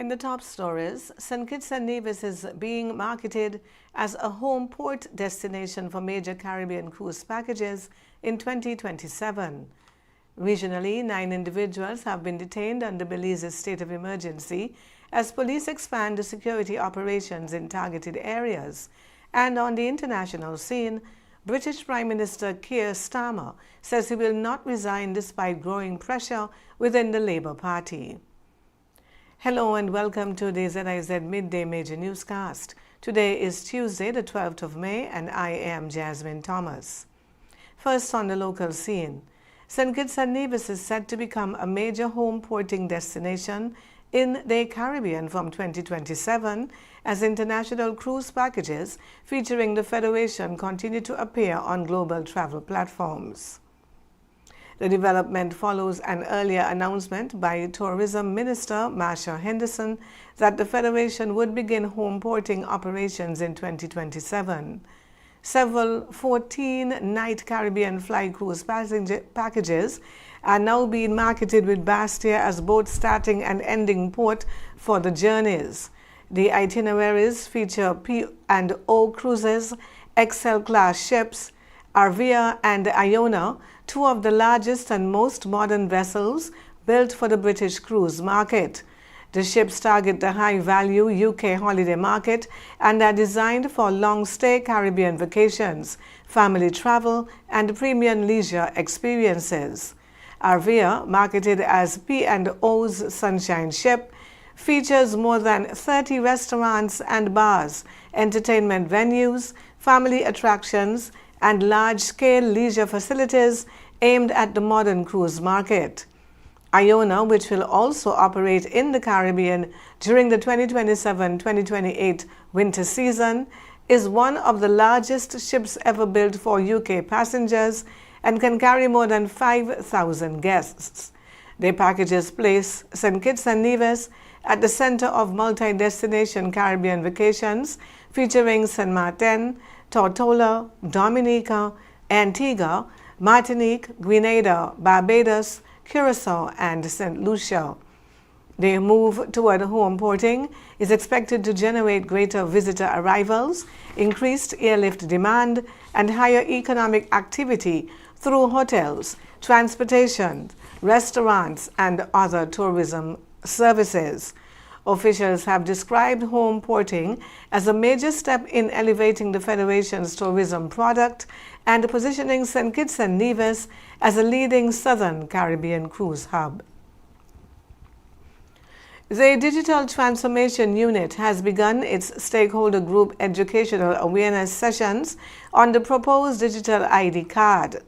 In the top stories, St. Kitts and Nevis is being marketed as a home port destination for major Caribbean cruise packages in 2027. Regionally, 9 individuals have been detained under Belize's state of emergency as police expand the security operations in targeted areas. And on the international scene, British Prime Minister Keir Starmer says he will not resign despite growing pressure within the Labour Party. Hello and welcome to the ZIZ Midday Major Newscast. Today is Tuesday, the 12th of May, and I am Jasmine Thomas. First on the local scene, St. Kitts and Nevis is set to become a major home porting destination in the Caribbean from 2027 as international cruise packages featuring the Federation continue to appear on global travel platforms. The development follows an earlier announcement by Tourism Minister Marsha Henderson that the Federation would begin home porting operations in 2027. Several 14-night Caribbean fly cruise packages are now being marketed with Bastia as both starting and ending port for the journeys. The itineraries feature P&O cruises, XL-class ships, Arvia and Iona, two of the largest and most modern vessels built for the British cruise market. The ships target the high-value UK holiday market and are designed for long-stay Caribbean vacations, family travel, and premium leisure experiences. Arvia, marketed as P&O's Sunshine Ship, features more than 30 restaurants and bars, entertainment venues, family attractions, and large-scale leisure facilities aimed at the modern cruise market. Iona, which will also operate in the Caribbean during the 2027-2028 winter season, is one of the largest ships ever built for UK passengers and can carry more than 5,000 guests. The packages place St. Kitts and Nevis at the center of multi-destination Caribbean vacations featuring Saint Martin, Tortola, Dominica, Antigua, Martinique, Grenada, Barbados, Curacao, and St. Lucia. The move toward home porting is expected to generate greater visitor arrivals, increased airlift demand, and higher economic activity through hotels, transportation, restaurants, and other tourism services. Officials have described home porting as a major step in elevating the Federation's tourism product and positioning St. Kitts and Nevis as a leading Southern Caribbean cruise hub. The Digital Transformation Unit has begun its stakeholder group educational awareness sessions on the proposed digital ID card.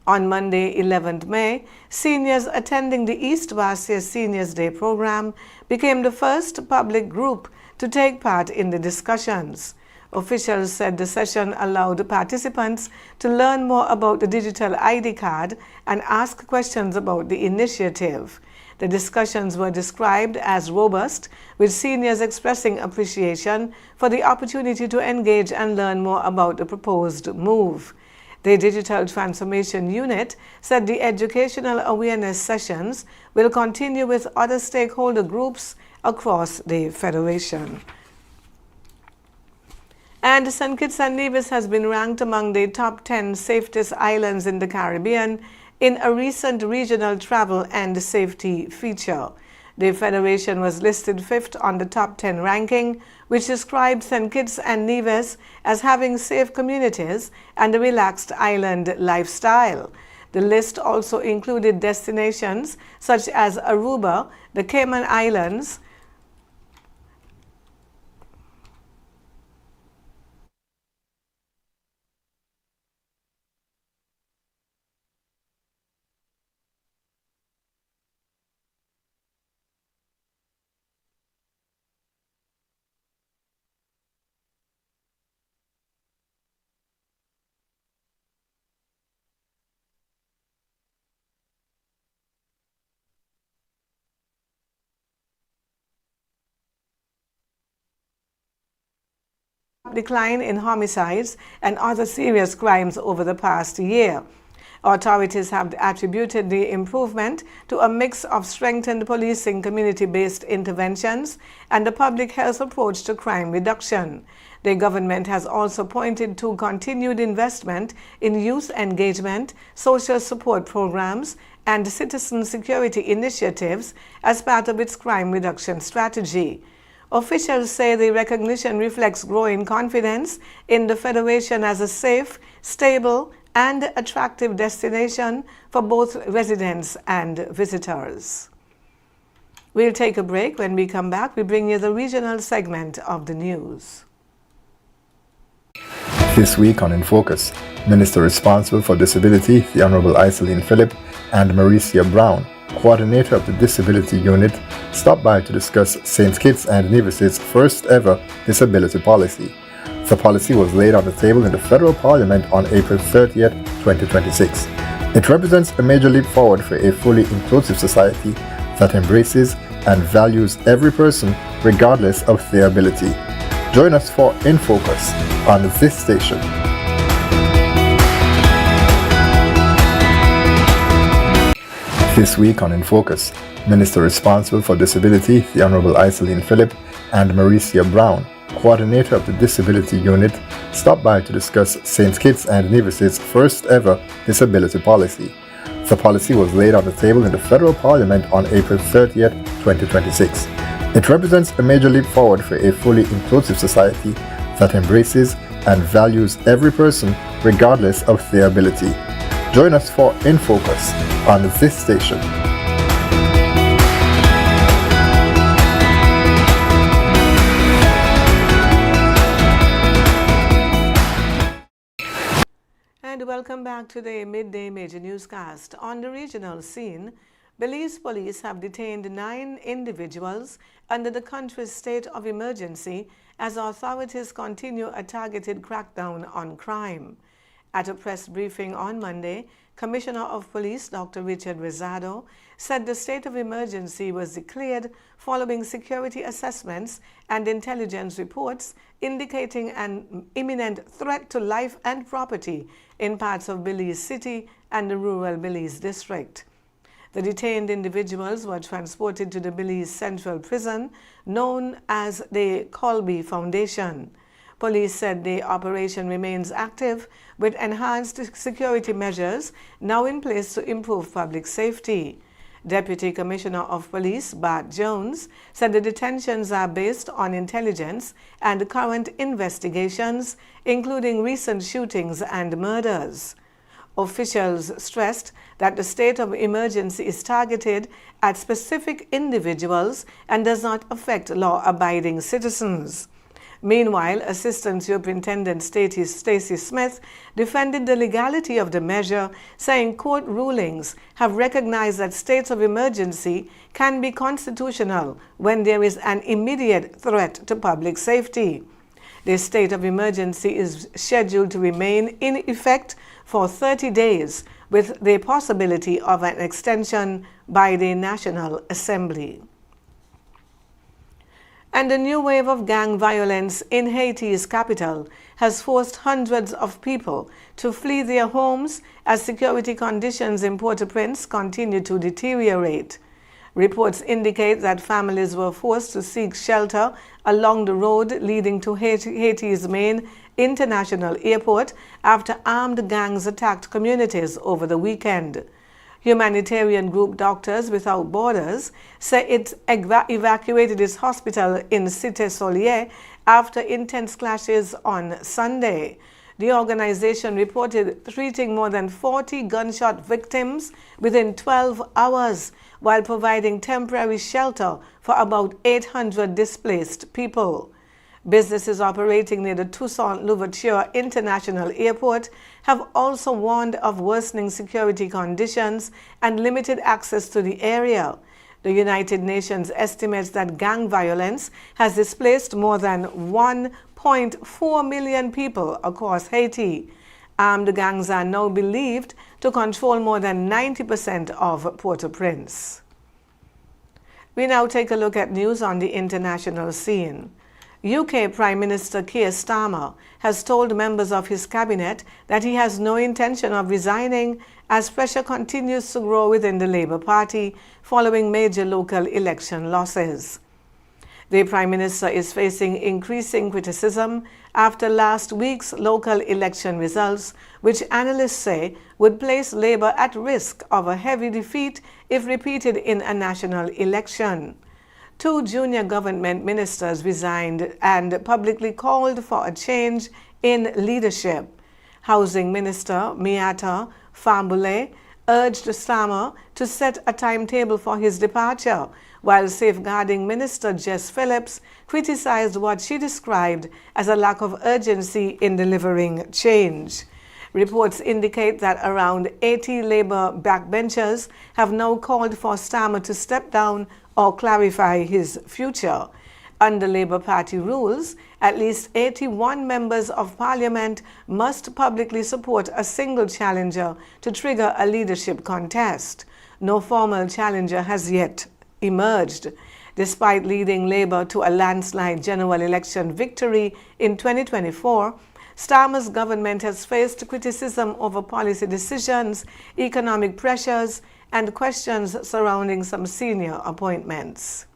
On Monday, 11th May, seniors attending the East Bastia Seniors Day program became the first public group to take part in the discussions. Officials said the session allowed participants to learn more about the digital ID card and ask questions about the initiative. The discussions were described as robust, with seniors expressing appreciation for the opportunity to engage and learn more about the proposed move. The Digital Transformation Unit said the educational awareness sessions will continue with other stakeholder groups across the Federation. And St. Kitts and Nevis has been ranked among the top 10 safest islands in the Caribbean in a recent regional travel and safety feature. The Federation was listed 5th on the top 10 ranking, which described St. Kitts and Nevis as having safe communities and a relaxed island lifestyle. The list also included destinations such as Aruba, the Cayman Islands, decline in homicides and other serious crimes over the past year. Authorities have attributed the improvement to a mix of strengthened policing, community-based interventions, and a public health approach to crime reduction. The government has also pointed to continued investment in youth engagement, social support programs, and citizen security initiatives as part of its crime reduction strategy. Officials say the recognition reflects growing confidence in the Federation as a safe, stable, and attractive destination for both residents and visitors. We'll take a break. When we come back, we bring you the regional segment of the news. This week on In Focus, Minister responsible for disability, the Honorable Iselene Phillip, and Maricia Brown, coordinator of the Disability Unit, stopped by to discuss St. Kitts and Nevis's first ever disability policy. The policy was laid on the table in the Federal Parliament on April 30th, 2026. It represents a major leap forward for a fully inclusive society that embraces and values every person regardless of their ability. Join us for In Focus on this station. This week on In Focus, Minister responsible for disability, the Honorable Iselene Phillip, and Maricia Brown, coordinator of the Disability Unit, stopped by to discuss St. Kitts and Nevis's first ever disability policy. The policy was laid on the table in the Federal Parliament on April 30th, 2026. It represents a major leap forward for a fully inclusive society that embraces and values every person regardless of their ability. Join us for In Focus on this station. And welcome back to the Midday Major Newscast. On the regional scene, Belize police have detained 9 individuals under the country's state of emergency as authorities continue a targeted crackdown on crime. At a press briefing on Monday, Commissioner of Police Dr. Richard Rosado said the state of emergency was declared following security assessments and intelligence reports indicating an imminent threat to life and property in parts of Belize City and the rural Belize district. The detained individuals were transported to the Belize Central Prison, known as the Colby Foundation. Police said the operation remains active with enhanced security measures now in place to improve public safety. Deputy Commissioner of Police Bart Jones said the detentions are based on intelligence and current investigations, including recent shootings and murders. Officials stressed that the state of emergency is targeted at specific individuals and does not affect law-abiding citizens. Meanwhile, Assistant Superintendent Stacey Smith defended the legality of the measure, saying court rulings have recognized that states of emergency can be constitutional when there is an immediate threat to public safety. The state of emergency is scheduled to remain in effect for 30 days, with the possibility of an extension by the National Assembly. And a new wave of gang violence in Haiti's capital has forced hundreds of people to flee their homes as security conditions in Port-au-Prince continue to deteriorate. Reports indicate that families were forced to seek shelter along the road leading to Haiti's main international airport after armed gangs attacked communities over the weekend. Humanitarian group Doctors Without Borders say it evacuated its hospital in Cité Solier after intense clashes on Sunday. The organization reported treating more than 40 gunshot victims within 12 hours while providing temporary shelter for about 800 displaced people. Businesses operating near the Toussaint-Louverture International Airport have also warned of worsening security conditions and limited access to the area. The United Nations estimates that gang violence has displaced more than 1.4 million people across Haiti. Armed gangs are now believed to control more than 90% of Port-au-Prince. We now take a look at news on the international scene. UK Prime Minister Keir Starmer has told members of his cabinet that he has no intention of resigning as pressure continues to grow within the Labour Party following major local election losses. The Prime Minister is facing increasing criticism after last week's local election results, which analysts say would place Labour at risk of a heavy defeat if repeated in a national election. 2 junior government ministers resigned and publicly called for a change in leadership. Housing Minister Miata Fambule urged Starmer to set a timetable for his departure, while Safeguarding Minister Jess Phillips criticized what she described as a lack of urgency in delivering change. Reports indicate that around 80 Labour backbenchers have now called for Starmer to step down or clarify his future. Under Labour Party rules, at least 81 members of Parliament must publicly support a single challenger to trigger a leadership contest. No formal challenger has yet emerged. Despite leading Labour to a landslide general election victory in 2024, Starmer's government has faced criticism over policy decisions, economic pressures, and questions surrounding some senior appointments.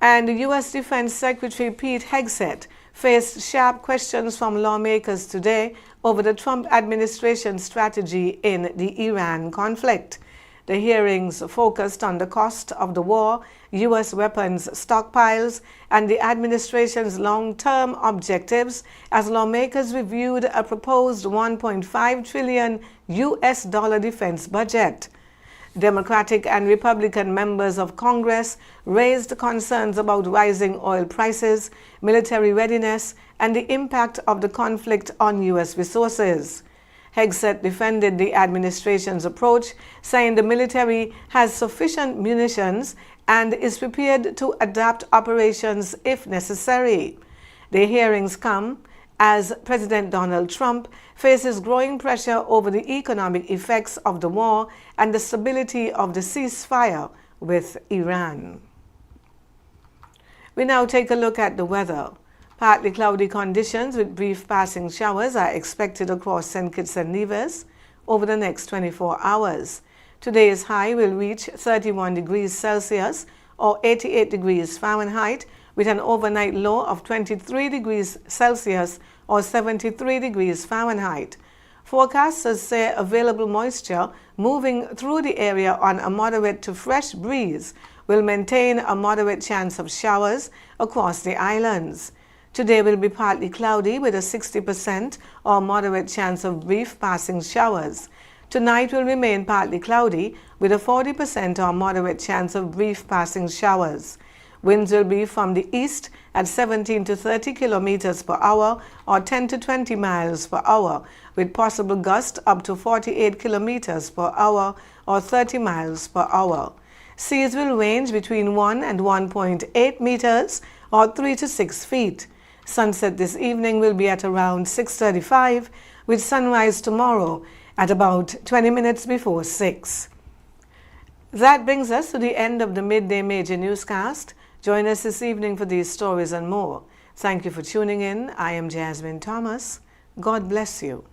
And U.S. Defense Secretary Pete Hegseth faced sharp questions from lawmakers today over the Trump administration's strategy in the Iran conflict. The hearings focused on the cost of the war, U.S. weapons stockpiles, and the administration's long-term objectives as lawmakers reviewed a proposed $1.5 trillion U.S. defense budget. Democratic and Republican members of Congress raised concerns about rising oil prices, military readiness, and the impact of the conflict on U.S. resources. Hegseth defended the administration's approach, saying the military has sufficient munitions and is prepared to adapt operations if necessary. The hearings come as President Donald Trump faces growing pressure over the economic effects of the war and the stability of the ceasefire with Iran. We now take a look at the weather. Partly cloudy conditions with brief passing showers are expected across St. Kitts and Nevis over the next 24 hours. Today's high will reach 31 degrees Celsius or 88 degrees Fahrenheit with an overnight low of 23 degrees Celsius or 73 degrees Fahrenheit. Forecasters say available moisture moving through the area on a moderate to fresh breeze will maintain a moderate chance of showers across the islands. Today will be partly cloudy with a 60% or moderate chance of brief passing showers. Tonight will remain partly cloudy with a 40% or moderate chance of brief passing showers. Winds will be from the east at 17 to 30 kilometers per hour or 10 to 20 miles per hour, with possible gusts up to 48 kilometers per hour or 30 miles per hour. Seas will range between 1 and 1.8 meters or 3 to 6 feet. Sunset this evening will be at around 6:35, with sunrise tomorrow at about 20 minutes before 6. That brings us to the end of the Midday Major Newscast. Join us this evening for these stories and more. Thank you for tuning in. I am Jasmine Thomas. God bless you.